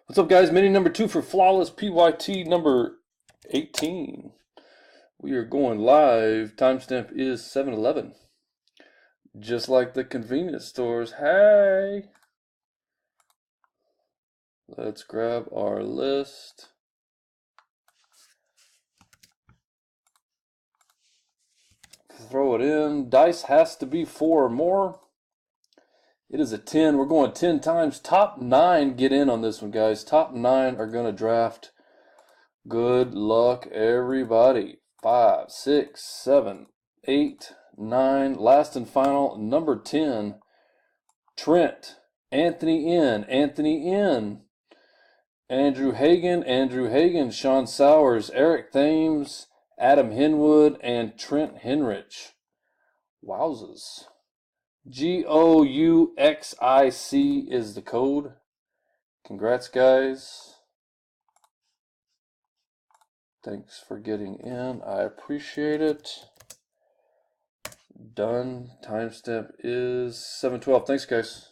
What's up, guys? Mini number 2 for Flawless PYT number 18. We are going live. Timestamp is 7-11. Just like the convenience stores. Hey! Let's grab our list. Throw it in. Dice has to be 4 or more. It is a 10. We're going 10 times. Top 9 get in on this one, guys. Top 9 are going to draft. Good luck, everybody. 5, 6, 7, 8, 9. Last and final, number 10. Trent. Anthony N. Anthony N. Andrew Hagan. Sean Sowers. Eric Thames. Adam Henwood. And Trent Henrich. Wowzers. GOUXIC is the code. Congrats, guys. Thanks for getting in. I appreciate it. Done. Timestamp is 7:12. Thanks, guys.